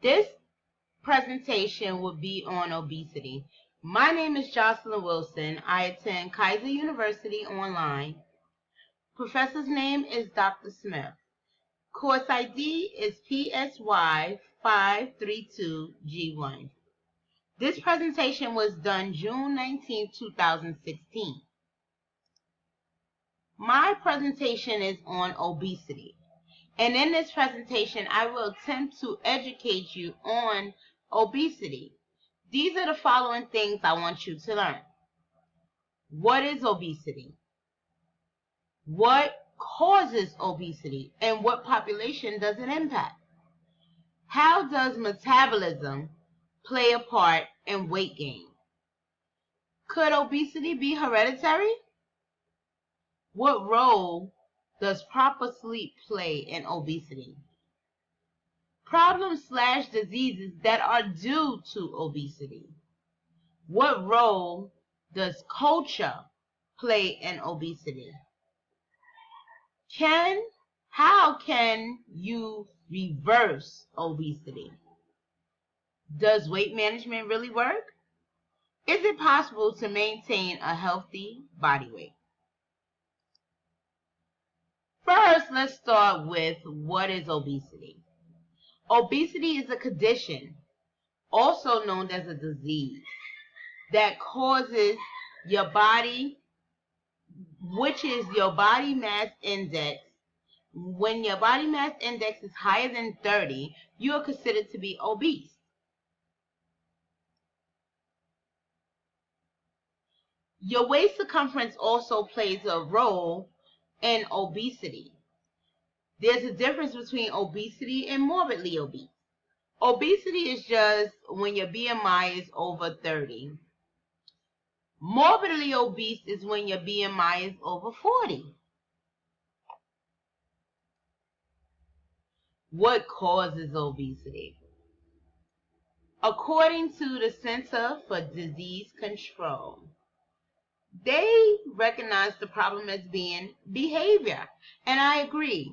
This presentation will be on obesity. My name is Jocelyn Wilson. I attend Kaiser University online. Professor's name is Dr. Smith. Course ID is PSY 532G1. This presentation was done June 19, 2016. My presentation is on obesity. And in this presentation, I will attempt to educate you on obesity. These are the following things I want you to learn. What is obesity? What causes obesity? And what population does it impact? How does metabolism play a part in weight gain? Could obesity be hereditary? What role does proper sleep play in obesity? Problems/diseases that are due to obesity. What role does culture play in obesity? How can you reverse obesity? Does weight management really work? Is it possible to maintain a healthy body weight? First, let's start with what is obesity. Obesity is a condition, also known as a disease, that causes your body, which is your body mass index. When your body mass index is higher than 30, you are considered to be obese. Your waist circumference also plays a role in obesity. There's a difference between obesity and morbidly obese. Obesity is just when your BMI is over 30. Morbidly obese is when your BMI is over 40. What causes obesity? According to the Center for Disease Control, they recognize the problem as being behavior, and I agree.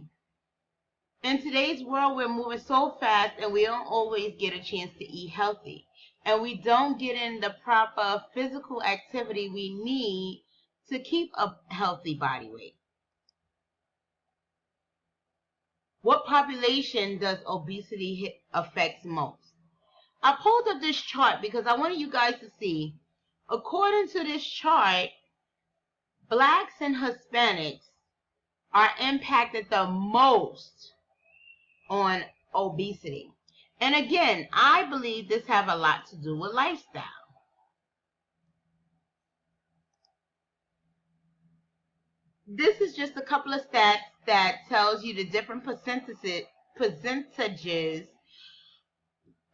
In today's world, we're moving so fast and we don't always get a chance to eat healthy, and we don't get in the proper physical activity we need to keep a healthy body weight. What population does obesity affect most? I pulled up this chart because I wanted you guys to see, according to this chart, Blacks and Hispanics are impacted the most on obesity. And again, I believe this have a lot to do with lifestyle. This is just a couple of stats that tells you the different percentages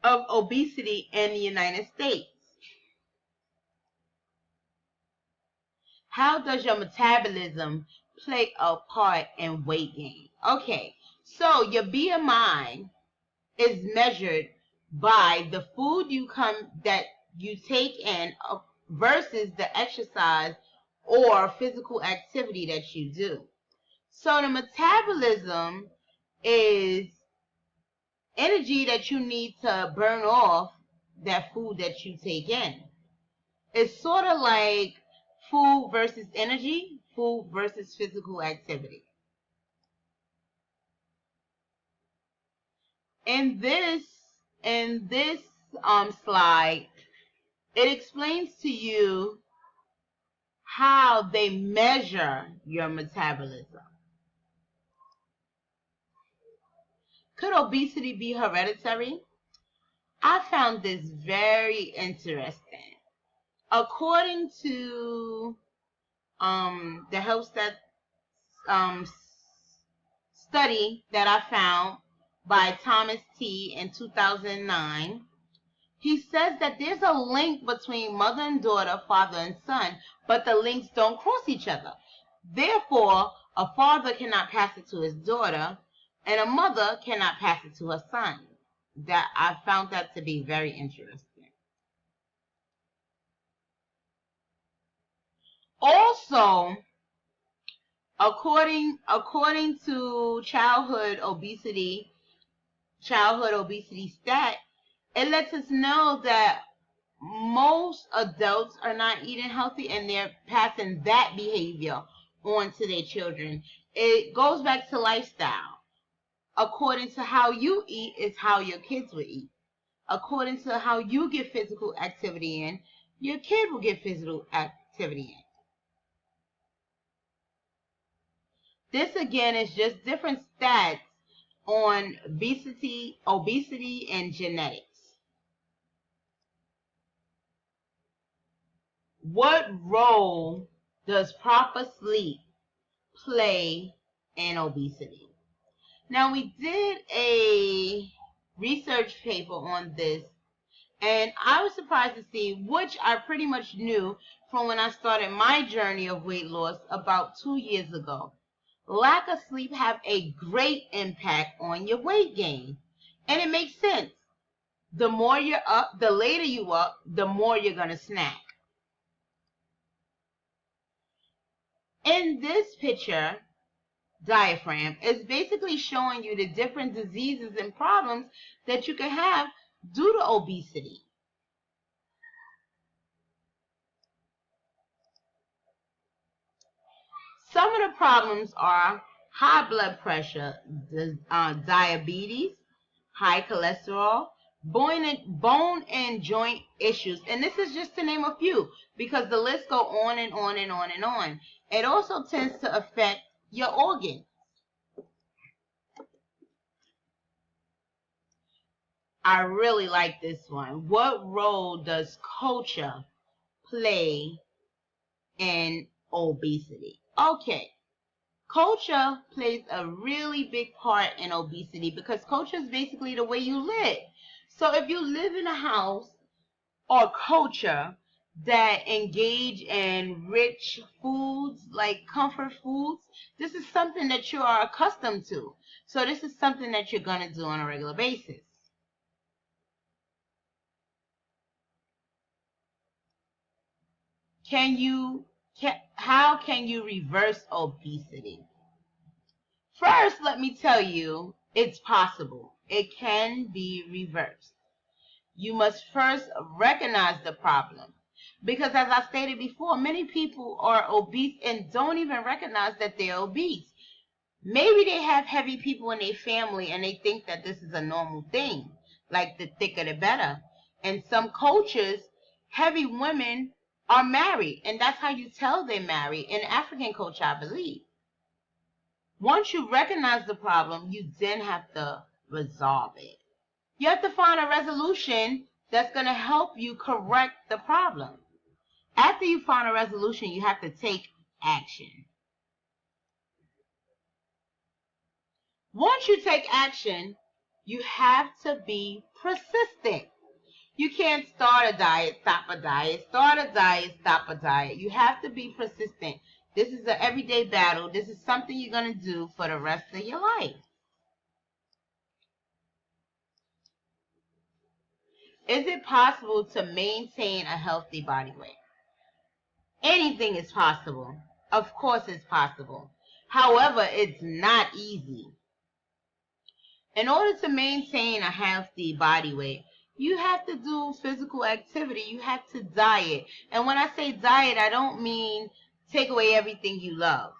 of obesity in the United States. How does your metabolism play a part in weight gain? Okay, so your BMI is measured by the food that you take in versus the exercise or physical activity that you do. So the metabolism is energy that you need to burn off that food that you take in. It's sort of like food versus energy, food versus physical activity. In this slide, it explains to you how they measure your metabolism. Could obesity be hereditary? I found this very interesting. According to the health study that I found by Thomas T. in 2009, he says that there's a link between mother and daughter, father and son, but the links don't cross each other. Therefore, a father cannot pass it to his daughter, and a mother cannot pass it to her son. That I found that to be very interesting. Also, according to childhood obesity childhood obesity stat, it lets us know that most adults are not eating healthy and they're passing that behavior on to their children. It goes back to lifestyle. According to how you eat is how your kids will eat. According to how you get physical activity in, your kid will get physical activity in. This again is just different stats on obesity and genetics. What role does proper sleep play in obesity? Now, we did a research paper on this, and I was surprised to see, which I pretty much knew from when I started my journey of weight loss about 2 years ago. Lack of sleep have a great impact on your weight gain. And it makes sense. The more you're up, the later you up, the more you're going to snack. In this picture, diagram is basically showing you the different diseases and problems that you can have due to obesity. Some of the problems are high blood pressure, diabetes, high cholesterol, bone and joint issues. And this is just to name a few, because the list go on and on and on and on. It also tends to affect your organs. I really like this one. What role does culture play in obesity? Okay. Culture plays a really big part in obesity because culture is basically the way you live. So if you live in a house or culture that engage in rich foods like comfort foods, this is something that you are accustomed to. So this is something that you're going to do on a regular basis. How can you reverse obesity? First, let me tell you, it's possible. It can be reversed. You must first recognize the problem. Because as I stated before, many people are obese and don't even recognize that they're obese. Maybe they have heavy people in their family and they think that this is a normal thing, like the thicker the better. In some cultures, heavy women are married, and that's how you tell they're married in African culture, I believe. Once you recognize the problem, you then have to resolve it. You have to find a resolution that's going to help you correct the problem. After you find a resolution, you have to take action. Once you take action, you have to be persistent. You can't start a diet, stop a diet, start a diet, stop a diet. You have to be persistent. This is an everyday battle. This is something you're going to do for the rest of your life. Is it possible to maintain a healthy body weight? Anything is possible. Of course it's possible. However, it's not easy. In order to maintain a healthy body weight, you have to do physical activity. You have to diet. And when I say diet, I don't mean take away everything you love.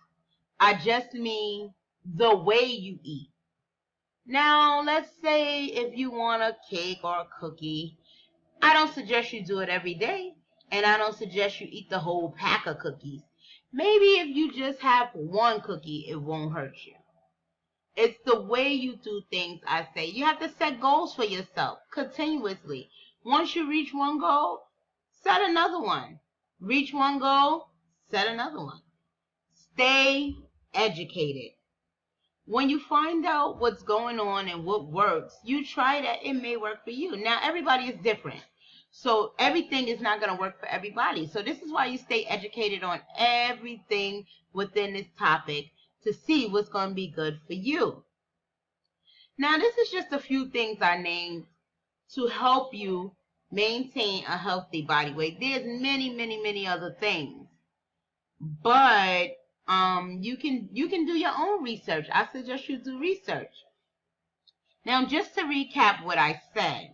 I just mean the way you eat. Now, let's say if you want a cake or a cookie, I don't suggest you do it every day. And I don't suggest you eat the whole pack of cookies. Maybe if you just have one cookie, it won't hurt you. It's the way you do things, I say. You have to set goals for yourself continuously. Once you reach one goal, set another one. Reach one goal, set another one. Stay educated. When you find out what's going on and what works, you try that. It may work for you. Now, everybody is different. So everything is not going to work for everybody. So this is why you stay educated on everything within this topic to see what's going to be good for you. Now, this is just a few things I named to help you maintain a healthy body weight. There's many, many, many other things. But you can do your own research. I suggest you do research. Now, just to recap what I said,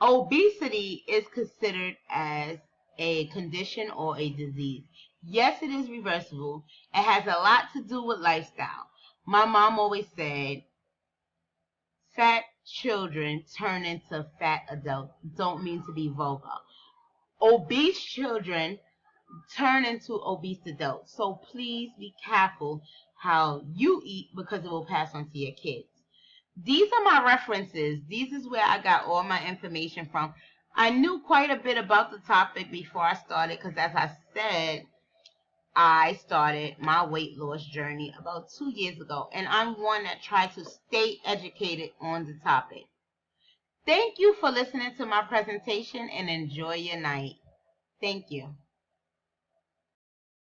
obesity is considered as a condition or a disease. Yes, it is reversible. It has a lot to do with lifestyle. My mom always said, fat children turn into fat adults. Don't mean to be vulgar. Obese children turn into obese adults. So please be careful how you eat because it will pass on to your kids. These are my references. These is where I got all my information from. I knew quite a bit about the topic before I started because, as I said, I started my weight loss journey about 2 years ago, and I'm one that tries to stay educated on the topic. Thank you for listening to my presentation and enjoy your night. Thank you.